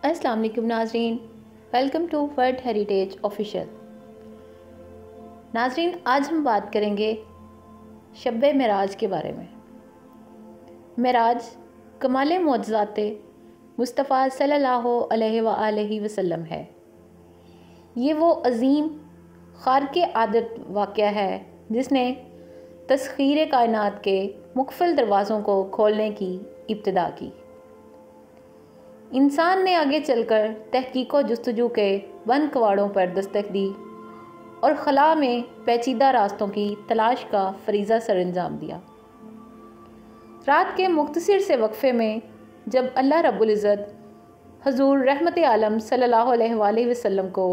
السلام علیکم ناظرین، welcome to world heritage official. ناظرین، آج ہم بات کریں گے شب معراج کے بارے میں۔ معراج کمال معجزات مصطفیٰ صلی اللہ علیہ وآلہ وسلم ہے۔ یہ وہ عظیم خارق عادت واقعہ ہے جس نے تسخیر کائنات کے مختلف دروازوں کو کھولنے کی ابتدا کی۔ انسان نے آگے چل کر تحقیق و جستجو کے بند کواڑوں پر دستک دی اور خلا میں پیچیدہ راستوں کی تلاش کا فریضہ سر انجام دیا۔ رات کے مختصر سے وقفے میں جب اللہ رب العزت حضور رحمت عالم صلی اللہ علیہ وآلہ وسلم کو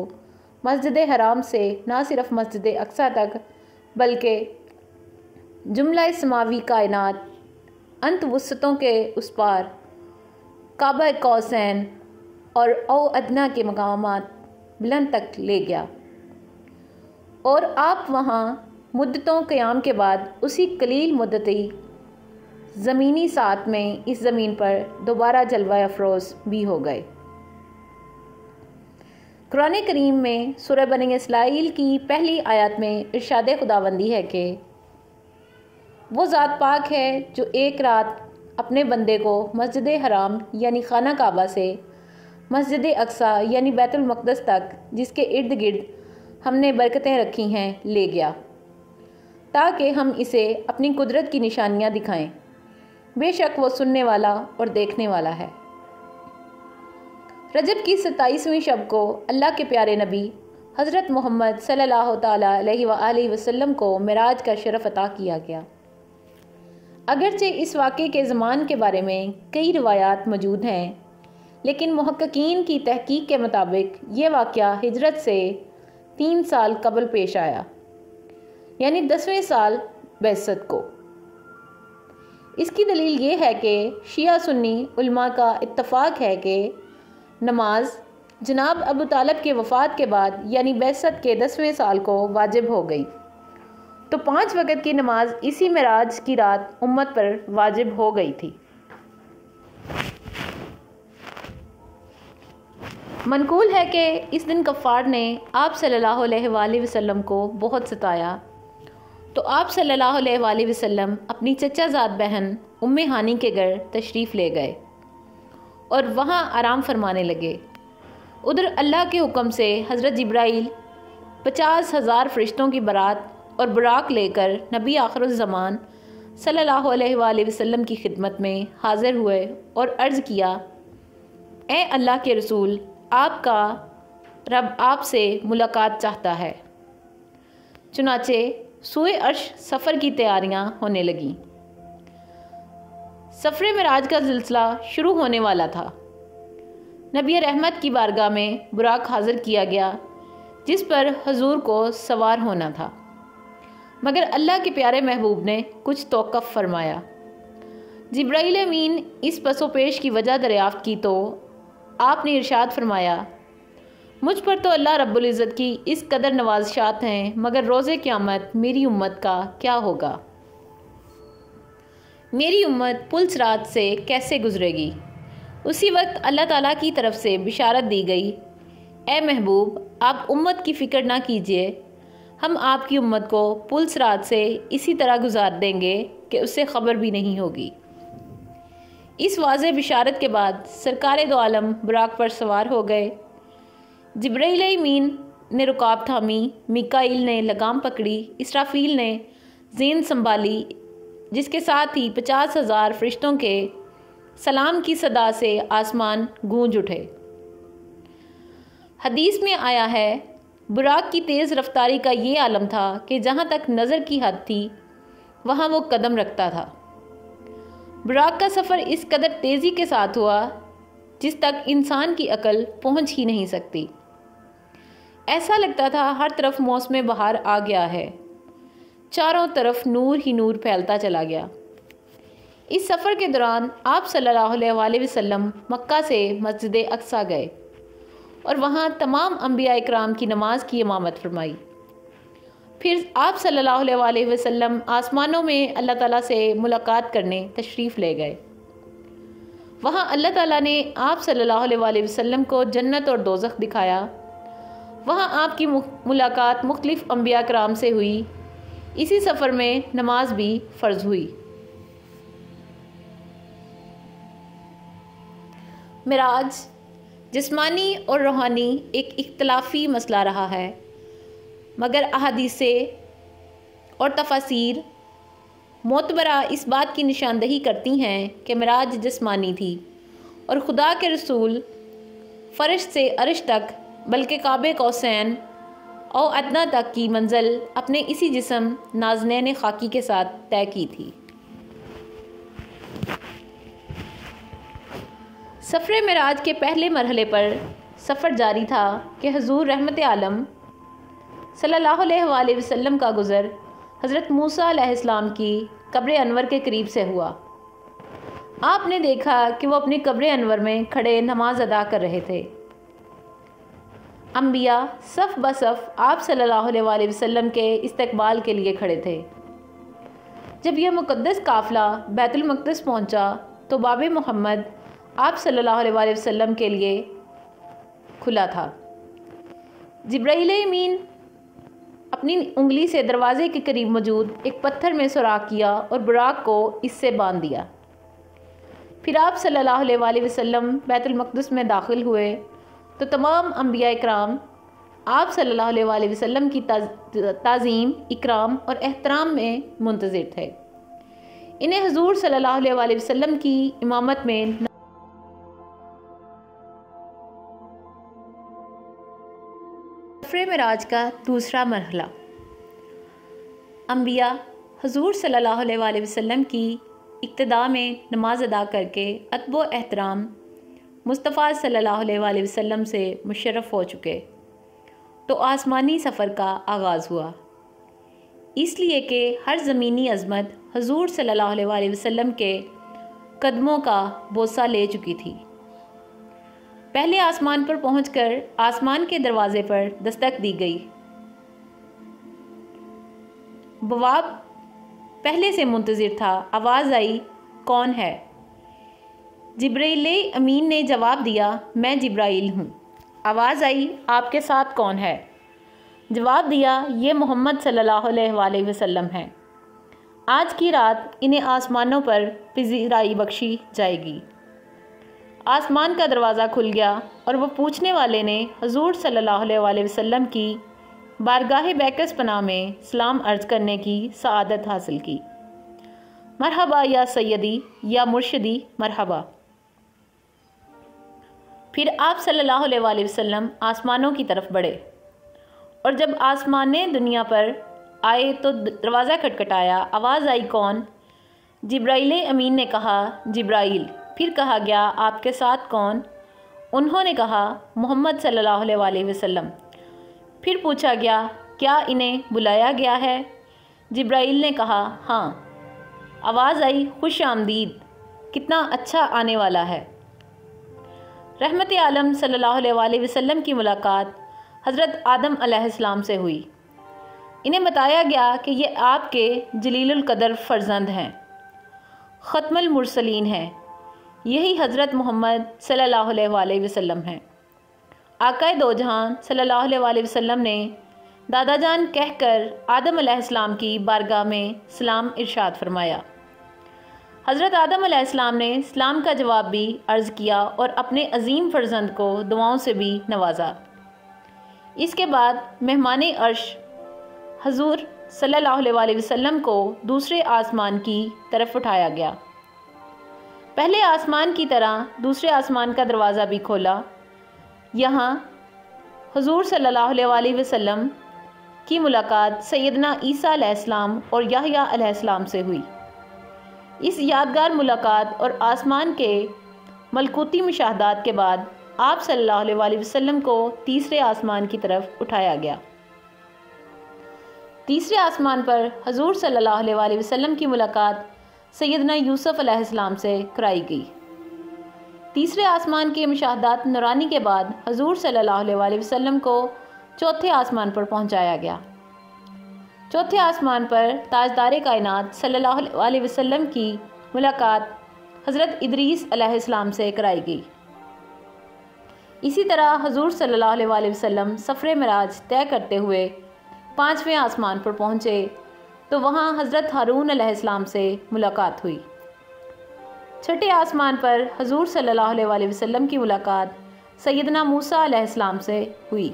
مسجد حرام سے نہ صرف مسجد اقصیٰ تک بلکہ جملہ سماوی کائنات انت وسطوں کے اس پار کعبہ قوسین اور او ادنا کے مقامات بلند تک لے گیا اور آپ وہاں مدتوں قیام کے بعد اسی قلیل مدتی زمینی ساعت میں اس زمین پر دوبارہ جلوہ افروز بھی ہو گئے۔ قرآن کریم میں سورہ بنی اسرائیل کی پہلی آیت میں ارشاد خداوندی ہے کہ وہ ذات پاک ہے جو ایک رات اپنے بندے کو مسجد حرام یعنی خانہ کعبہ سے مسجد اقصیٰ یعنی بیت المقدس تک جس کے ارد گرد ہم نے برکتیں رکھی ہیں لے گیا تاکہ ہم اسے اپنی قدرت کی نشانیاں دکھائیں۔ بے شک وہ سننے والا اور دیکھنے والا ہے۔ رجب کی 27ویں شب کو اللہ کے پیارے نبی حضرت محمد صلی اللہ تعالیٰ علیہ وآلہ وسلم کو معراج کا شرف عطا کیا گیا۔ اگرچہ اس واقعے کے زمان کے بارے میں کئی روایات موجود ہیں، لیکن محققین کی تحقیق کے مطابق یہ واقعہ ہجرت سے 3 سال قبل پیش آیا، یعنی 10ویں سال بعثت کو۔ اس کی دلیل یہ ہے کہ شیعہ سنی علماء کا اتفاق ہے کہ نماز جناب ابو طالب کے وفات کے بعد یعنی بعثت کے 10ویں سال کو واجب ہو گئی، تو 5 وقت کی نماز اسی معراج کی رات امت پر واجب ہو گئی تھی۔ منقول ہے کہ اس دن کفار نے آپ صلی اللہ علیہ وآلہ وسلم کو بہت ستایا، تو آپ صلی اللہ علیہ وآلہ وسلم اپنی چچا زاد بہن ام ہانی کے گھر تشریف لے گئے اور وہاں آرام فرمانے لگے۔ ادھر اللہ کے حکم سے حضرت جبرائیل 50,000 فرشتوں کی بارات اور براق لے کر نبی آخر الزمان صلی اللہ علیہ وآلہ وسلم کی خدمت میں حاضر ہوئے اور عرض کیا، اے اللہ کے رسول، آپ کا رب آپ سے ملاقات چاہتا ہے۔ چنانچہ سوئے عرش سفر کی تیاریاں ہونے لگیں۔ سفر معراج کا سلسلہ شروع ہونے والا تھا۔ نبی رحمت کی بارگاہ میں براق حاضر کیا گیا جس پر حضور کو سوار ہونا تھا، مگر اللہ کے پیارے محبوب نے کچھ توقف فرمایا۔ جبرائیل امین اس پس و پیش کی وجہ دریافت کی تو آپ نے ارشاد فرمایا، مجھ پر تو اللہ رب العزت کی اس قدر نوازشات ہیں، مگر روز قیامت میری امت کا کیا ہوگا؟ میری امت پل صراط سے کیسے گزرے گی؟ اسی وقت اللہ تعالیٰ کی طرف سے بشارت دی گئی، اے محبوب، آپ امت کی فکر نہ کیجیے، ہم آپ کی امت کو پل صراط سے اسی طرح گزار دیں گے کہ اس سے خبر بھی نہیں ہوگی۔ اس واضح بشارت کے بعد سرکار دو عالم براق پر سوار ہو گئے۔ جبرائیل امین نے رکاب تھامی، میکائیل نے لگام پکڑی، اسرافیل نے زین سنبھالی، جس کے ساتھ ہی 50,000 فرشتوں کے سلام کی صدا سے آسمان گونج اٹھے۔ حدیث میں آیا ہے، براق کی تیز رفتاری کا یہ عالم تھا کہ جہاں تک نظر کی حد تھی وہاں وہ قدم رکھتا تھا۔ براق کا سفر اس قدر تیزی کے ساتھ ہوا جس تک انسان کی عقل پہنچ ہی نہیں سکتی۔ ایسا لگتا تھا ہر طرف موسم بہار آ گیا ہے، چاروں طرف نور ہی نور پھیلتا چلا گیا۔ اس سفر کے دوران آپ صلی اللہ علیہ وآلہ وسلم مکہ سے مسجد اقصیٰ گئے اور وہاں تمام انبیاء اکرام کی نماز کی امامت فرمائی۔ پھر آپ صلی اللہ علیہ وآلہ وسلم آسمانوں میں اللہ تعالیٰ سے ملاقات کرنے تشریف لے گئے۔ وہاں اللہ تعالیٰ نے آپ صلی اللہ علیہ وسلم کو جنت اور دوزخ دکھایا۔ وہاں آپ کی ملاقات مختلف انبیاء کرام سے ہوئی۔ اسی سفر میں نماز بھی فرض ہوئی۔ معراج جسمانی اور روحانی ایک اختلافی مسئلہ رہا ہے، مگر احادیث اور تفاسیر معتبرہ اس بات کی نشاندہی کرتی ہیں کہ معراج جسمانی تھی اور خدا کے رسول فرش سے عرش تک بلکہ قاب قوسین او ادنیٰ تک کی منزل اپنے اسی جسم نازنین خاکی کے ساتھ طے کی تھی۔ سفر معراج کے پہلے مرحلے پر سفر جاری تھا کہ حضور رحمت عالم صلی اللہ علیہ وآلہ وسلم کا گزر حضرت موسیٰ علیہ السلام کی قبر انور کے قریب سے ہوا۔ آپ نے دیکھا کہ وہ اپنی قبر انور میں کھڑے نماز ادا کر رہے تھے۔ انبیاء صف بصف آپ صلی اللہ علیہ وآلہ وسلم کے استقبال کے لیے کھڑے تھے۔ جب یہ مقدس قافلہ بیت المقدس پہنچا تو باب محمد آپ صلی اللہ علیہ وآلہ وسلم کے لیے کھلا تھا۔ جبرائیل امین اپنی انگلی سے دروازے کے قریب موجود ایک پتھر میں سوراخ کیا اور براق کو اس سے باندھ دیا۔ پھر آپ صلی اللہ علیہ وآلہ وسلم بیت المقدس میں داخل ہوئے تو تمام انبیاء اکرام آپ صلی اللہ علیہ وآلہ وسلم کی تعظیم، اکرام اور احترام میں منتظر تھے۔ انہیں حضور صلی اللہ علیہ وآلہ وسلم کی امامت میں سفر معراج کا دوسرا مرحلہ۔ انبیاء حضور صلی اللہ علیہ وآلہ وسلم کی اقتداء میں نماز ادا کر کے ادب و احترام مصطفیٰ صلی اللہ علیہ وآلہ وسلم سے مشرف ہو چکے تو آسمانی سفر کا آغاز ہوا، اس لیے کہ ہر زمینی عظمت حضور صلی اللہ علیہ وآلہ وسلم کے قدموں کا بوسہ لے چکی تھی۔ پہلے آسمان پر پہنچ کر آسمان کے دروازے پر دستک دی گئی۔ بواب پہلے سے منتظر تھا۔ آواز آئی، کون ہے؟ جبرائیل امین نے جواب دیا، میں جبرائیل ہوں۔ آواز آئی، آپ کے ساتھ کون ہے؟ جواب دیا، یہ محمد صلی اللہ علیہ وآلہ وسلم ہیں۔ آج کی رات انہیں آسمانوں پر پذیرائی بخشی جائے گی۔ آسمان کا دروازہ کھل گیا اور وہ پوچھنے والے نے حضور صلی اللہ علیہ وآلہ وسلم کی بارگاہ بیکس پناہ میں سلام عرض کرنے کی سعادت حاصل کی۔ مرحبا یا سیدی یا مرشدی، مرحبا۔ پھر آپ صلی اللہ علیہ وآلہ وسلم آسمانوں کی طرف بڑھے اور جب آسمان دنیا پر آئے تو دروازہ کھٹکھٹایا۔ آواز آئی، کون؟ جبرائیل امین نے کہا، جبرائیل۔ پھر کہا گیا، آپ کے ساتھ کون؟ انہوں نے کہا، محمد صلی اللہ علیہ وآلہ وسلم۔ پھر پوچھا گیا، کیا انہیں بلایا گیا ہے؟ جبرائیل نے کہا، ہاں۔ آواز آئی، خوش آمدید، کتنا اچھا آنے والا ہے۔ رحمت عالم صلی اللہ علیہ وآلہ وسلم کی ملاقات حضرت آدم علیہ السلام سے ہوئی۔ انہیں بتایا گیا کہ یہ آپ کے جلیل القدر فرزند ہیں، ختم المرسلین ہیں، یہی حضرت محمد صلی اللہ علیہ وآلہ وسلم ہیں۔ آقا دو جہاں صلی اللہ علیہ وآلہ وسلم نے دادا جان کہہ کر آدم علیہ السلام کی بارگاہ میں سلام ارشاد فرمایا۔ حضرت آدم علیہ السلام نے سلام کا جواب بھی عرض کیا اور اپنے عظیم فرزند کو دعاؤں سے بھی نوازا۔ اس کے بعد مہمان عرش حضور صلی اللہ علیہ وآلہ وسلم کو دوسرے آسمان کی طرف اٹھایا گیا۔ پہلے آسمان کی طرح دوسرے آسمان کا دروازہ بھی کھولا۔ یہاں حضور صلی اللہ علیہ وآلہ وسلم کی ملاقات سیدنا عیسیٰ علیہ السلام اور یحییٰ علیہ السلام سے ہوئی۔ اس یادگار ملاقات اور آسمان کے ملکوتی مشاہدات کے بعد آپ صلی اللہ علیہ وآلہ وسلم کو تیسرے آسمان کی طرف اٹھایا گیا۔ تیسرے آسمان پر حضور صلی اللہ علیہ وآلہ وسلم کی ملاقات سیدنا یوسف علیہ السلام سے کرائی گئی۔ تیسرے آسمان کے مشاہدات نورانی کے بعد حضور صلی اللہ علیہ وآلہ وسلم کو چوتھے آسمان پر پہنچایا گیا۔ چوتھے آسمان پر تاجدار کائنات صلی اللہ علیہ وسلم کی ملاقات حضرت ادریس علیہ السلام سے کرائی گئی۔ اسی طرح حضور صلی اللہ علیہ وآلہ وسلم سفر معراج طے کرتے ہوئے 5ویں آسمان پر پہنچے تو وہاں حضرت ہارون علیہ السلام سے ملاقات ہوئی۔ 6ٹھے آسمان پر حضور صلی اللہ علیہ وآلہ وسلم کی ملاقات سیدنا موسیٰ علیہ السلام سے ہوئی۔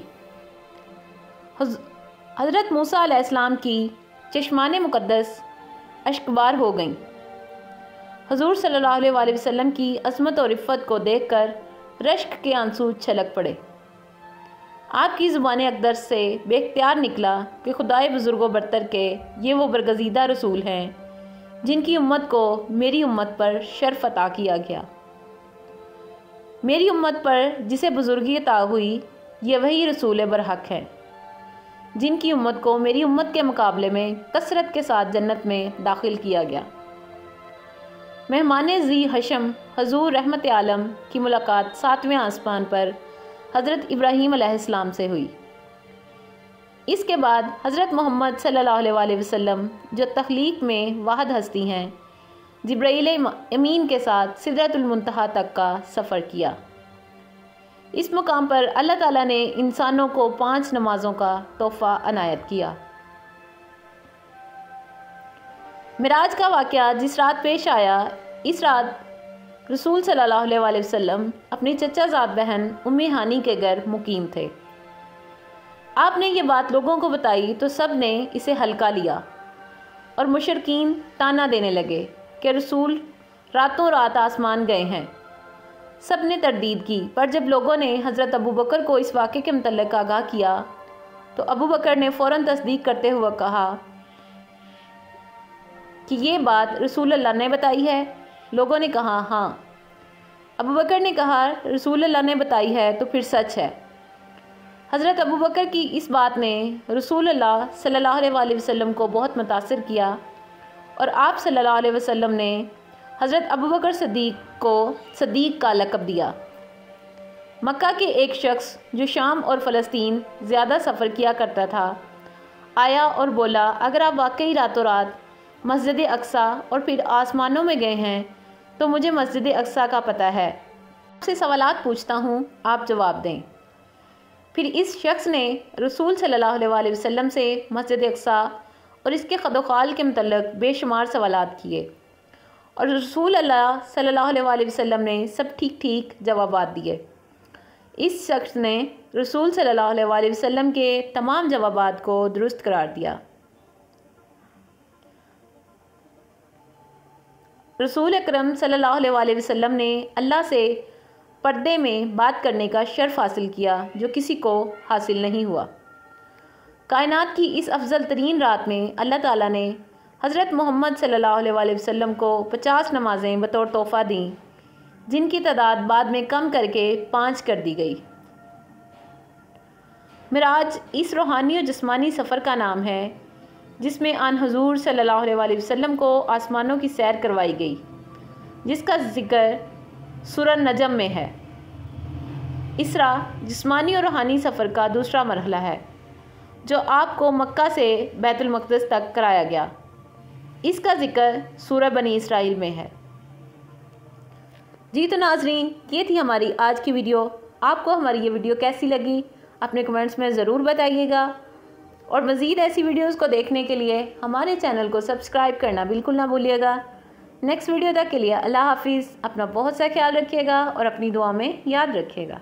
حضرت موسیٰ علیہ السلام کی چشمان مقدس اشکبار ہو گئیں۔ حضور صلی اللہ علیہ وآلہ وسلم کی عظمت اور عفت کو دیکھ کر رشک کے آنسو چھلک پڑے۔ آپ کی زبان اقدس سے بے اختیار نکلا کہ خدائے بزرگ و برتر کے یہ وہ برگزیدہ رسول ہیں جن کی امت کو میری امت پر شرف عطا کیا گیا۔ میری امت پر جسے بزرگی عطا ہوئی یہ وہی رسول برحق ہے جن کی امت کو میری امت کے مقابلے میں کثرت کے ساتھ جنت میں داخل کیا گیا۔ مہمان ذی حشم حضور رحمت عالم کی ملاقات 7ویں آسمان پر حضرت ابراہیم علیہ السلام سے ہوئی۔ اس کے بعد حضرت محمد صلی اللہ علیہ وآلہ وسلم جو تخلیق میں واحد ہستی ہیں جبرائیل امین کے ساتھ سدرۃ المنتہا تک کا سفر کیا۔ اس مقام پر اللہ تعالیٰ نے انسانوں کو 5 نمازوں کا تحفہ عنایت کیا۔ معراج کا واقعہ جس رات پیش آیا، اس رات رسول صلی اللہ علیہ وآلہ وسلم اپنی چچا زاد بہن امی ہانی کے گھر مقیم تھے۔ آپ نے یہ بات لوگوں کو بتائی تو سب نے اسے ہلکا لیا اور مشرکین تانا دینے لگے کہ رسول راتوں رات آسمان گئے ہیں۔ سب نے تردید کی، پر جب لوگوں نے حضرت ابوبکر کو اس واقعے کے متعلق آگاہ کیا تو ابوبکر نے فوراً تصدیق کرتے ہوئے کہا کہ یہ بات رسول اللہ نے بتائی ہے۔ لوگوں نے کہا ہاں۔ ابوبکر نے کہا رسول اللہ نے بتائی ہے تو پھر سچ ہے۔ حضرت ابوبکر کی اس بات نے رسول اللہ صلی اللہ علیہ وآلہ وسلم کو بہت متاثر کیا اور آپ صلی اللہ علیہ وسلم نے حضرت ابوبکر صدیق کو صدیق کا لقب دیا۔ مکہ کے ایک شخص جو شام اور فلسطین زیادہ سفر کیا کرتا تھا آیا اور بولا، اگر آپ واقعی راتوں رات مسجد اقصیٰ اور پھر آسمانوں میں گئے ہیں تو مجھے مسجد اقصیٰ کا پتہ ہے۔ آپ سے سوالات پوچھتا ہوں، آپ جواب دیں۔ پھر اس شخص نے رسول صلی اللہ علیہ وآلہ وسلم سے مسجد اقصیٰ اور اس کے خد و خال کے متعلق بے شمار سوالات کیے اور رسول اللہ صلی اللہ علیہ وآلہ وسلم نے سب ٹھیک ٹھیک جوابات دیے۔ اس شخص نے رسول صلی اللہ علیہ وآلہ وسلم کے تمام جوابات کو درست قرار دیا۔ رسول اکرم صلی اللہ علیہ وآلہ وسلم نے اللہ سے پردے میں بات کرنے کا شرف حاصل کیا جو کسی کو حاصل نہیں ہوا۔ کائنات کی اس افضل ترین رات میں اللہ تعالیٰ نے حضرت محمد صلی اللہ علیہ وآلہ وسلم کو 50 نمازیں بطور تحفہ دیں جن کی تعداد بعد میں کم کر کے 5 کر دی گئی۔ معراج اس روحانی اور جسمانی سفر کا نام ہے جس میں آن حضور صلی اللہ علیہ وآلہ وسلم کو آسمانوں کی سیر کروائی گئی، جس کا ذکر سورہ نجم میں ہے۔ اسرا جسمانی اور روحانی سفر کا دوسرا مرحلہ ہے جو آپ کو مکہ سے بیت المقدس تک کرایا گیا۔ اس کا ذکر سورہ بنی اسرائیل میں ہے۔ جی تو ناظرین، یہ تھی ہماری آج کی ویڈیو۔ آپ کو ہماری یہ ویڈیو کیسی لگی اپنے کمنٹس میں ضرور بتائیے گا، اور مزید ایسی ویڈیوز کو دیکھنے کے لیے ہمارے چینل کو سبسکرائب کرنا بالکل نہ بھولیے گا۔ نیکسٹ ویڈیو تک کے لیے اللہ حافظ، اپنا بہت سا خیال رکھیے گا اور اپنی دعا میں یاد رکھیے گا۔